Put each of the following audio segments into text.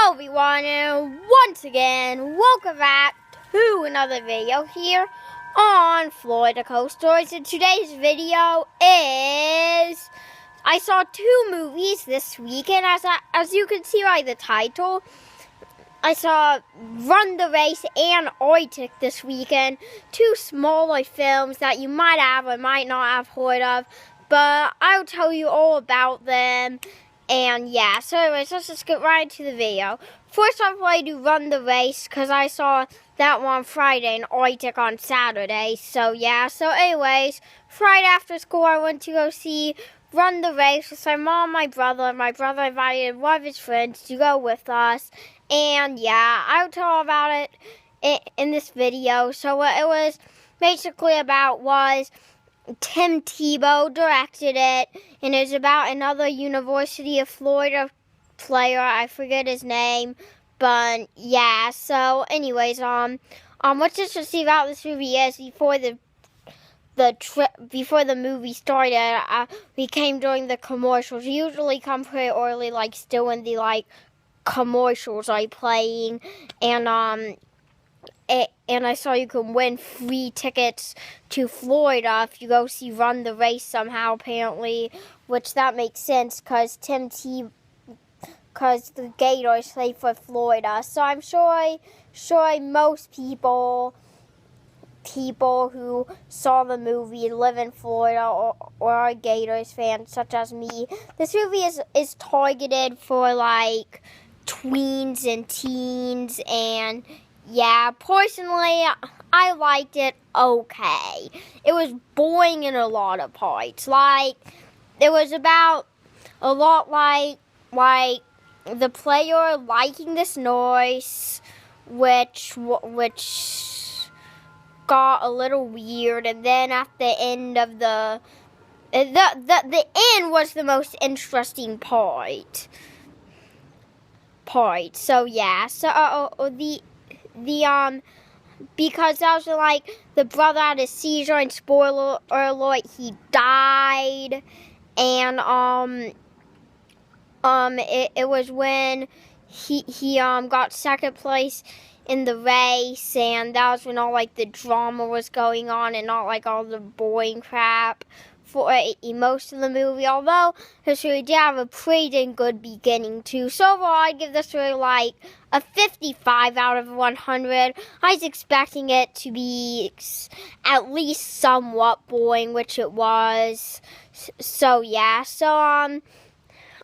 Hello everyone, and once again, welcome back to another video here on Florida Coast Stories. And today's video is, I saw two movies this weekend. As you can see by the title, I saw Run the Race and Oitik this weekend. Two smaller films that you might have or might not have heard of, but I'll tell you all about them. And yeah, so anyways, let's just get right into the video. First off, I do Run the Race, because I saw that one on Friday and Oitik on Saturday. So yeah, so anyways, Friday after school I went to go see Run the Race with my mom and my brother. My brother invited one of his friends to go with us. And yeah, I'll tell all about it in this video. So what it was basically about was Tim Tebow directed it, and it's about another University of Florida player. I forget his name, but yeah. So, anyways, what's interesting about this movie is before the movie started, we came during the commercials. We usually come pretty early, like still in the commercials playing, and I saw you can win free tickets to Florida if you go see Run the Race somehow, apparently, which that makes sense because the Gators play for Florida. So I'm sure most people who saw the movie live in Florida or are Gators fans, such as me. This movie is targeted for tweens and teens, and yeah, personally, I liked it okay. It was boring in a lot of parts. It was about a lot like the player liking this noise, which got a little weird, and then at the end of the end was the most interesting part. So yeah, because that was the brother had a seizure, and spoiler alert, he died, and it was when he got second place in the race, and that was when all the drama was going on and not all the boring crap for most of the movie, although this really did have a pretty dang good beginning too. So overall, I'd give this really a 55 out of 100. I was expecting it to be at least somewhat boring, which it was. So yeah, I'm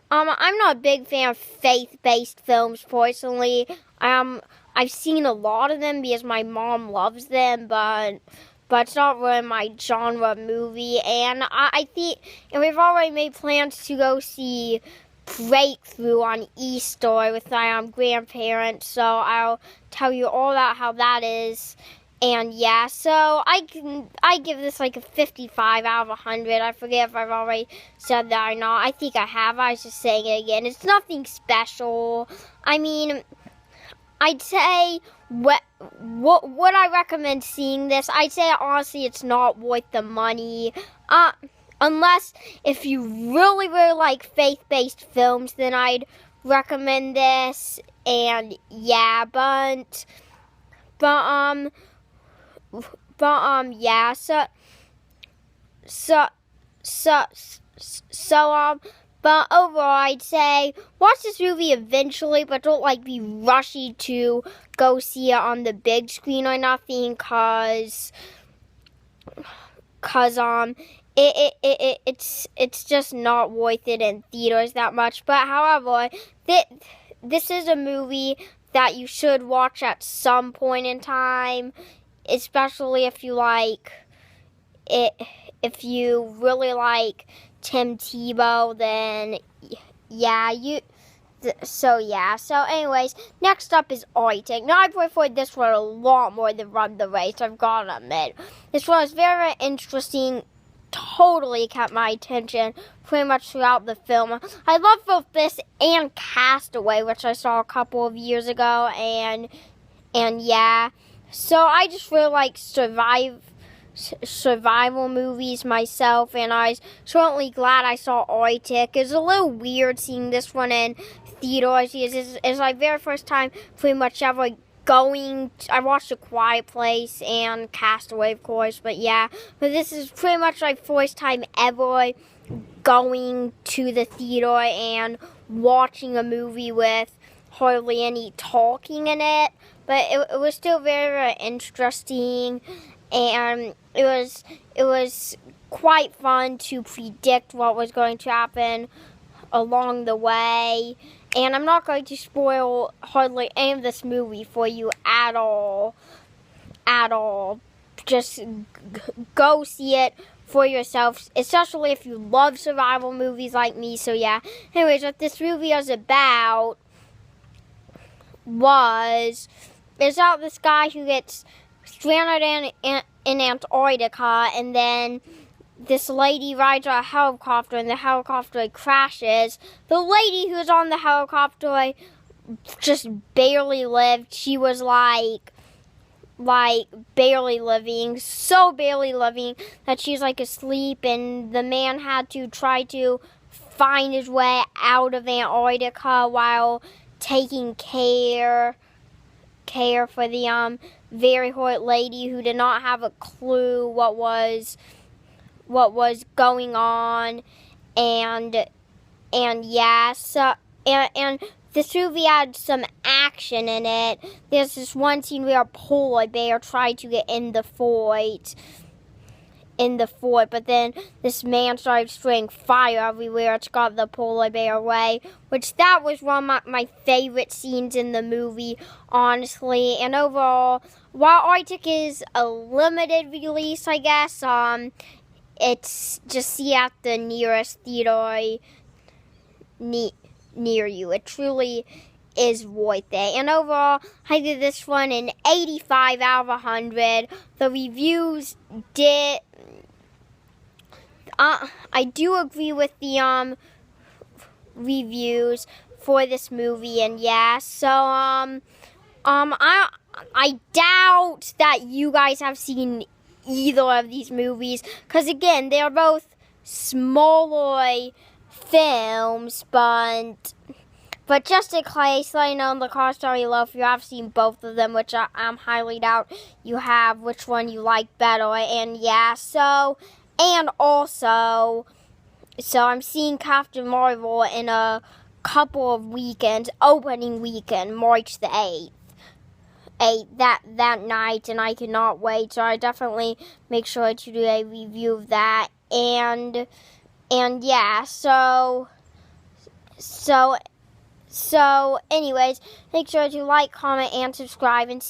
not a big fan of faith-based films personally. I've seen a lot of them because my mom loves them, but it's not really my genre movie. And I think, and we've already made plans to go see Breakthrough on Easter with my grandparents, so I'll tell you all about how that is. And yeah, so I give this a 55 out of 100. I forget if I've already said that or not. I think I have. I was just saying it again. It's nothing special. I mean, I'd say would I recommend seeing this? I'd say honestly it's not worth the money. Unless if you really, really like faith-based films, then I'd recommend this. And yeah, yeah, but overall, I'd say watch this movie eventually, but don't be rushy to go see it on the big screen or nothing, cause it's just not worth it in theaters that much. But however, this is a movie that you should watch at some point in time, especially if you like it. If you really like Tim Tebow, then yeah, So anyways, next up is Oitik. Now I preferred this one a lot more than Run the Race, I've got to admit. This one was very, very interesting, totally kept my attention pretty much throughout the film. I love both this and Castaway, which I saw a couple of years ago, and yeah. So I just really like survival movies myself, and I was certainly glad I saw Oitik. It's a little weird seeing this one in theaters. It's my very first time pretty much ever going. I watched A Quiet Place and Castaway, of course, but yeah. But this is pretty much my first time ever going to the theater and watching a movie with hardly any talking in it. But it was still very, very interesting, and it was quite fun to predict what was going to happen along the way. And I'm not going to spoil hardly any of this movie for you at all. Just go see it for yourself, especially if you love survival movies like me. So yeah. Anyways, what this movie is about is about this guy who gets stranded in Antarctica, and then this lady rides a helicopter, and the helicopter crashes. The lady who's on the helicopter just barely lived. She was like barely living, so barely living that she's like asleep, and the man had to try to find his way out of Antarctica while taking care for the very hurt lady who did not have a clue what was going on. And yeah, so and this movie had some action in it. There's this one scene where a polar bear tried to get in the fort, but then this man started spraying fire everywhere, which got the polar bear away, which that was one of my favorite scenes in the movie, honestly. And overall, while Arctic is a limited release, I guess, it's just see at the nearest theater near you. It truly is worth it. And overall, I give this one an 85 out of 100. The reviews did... I do agree with the reviews for this movie, and yeah, so I doubt that you guys have seen either of these movies, because again, they're both smaller films, but just in case, let me know in the comments down below if you have seen both of them, which I'm highly doubt you have, which one you like better. And yeah, so I'm seeing Captain Marvel in a couple of weekends, opening weekend, March the 8th. That night, and I cannot wait. So I definitely make sure to do a review of that. And yeah, so anyways, make sure to like, comment, and subscribe, and see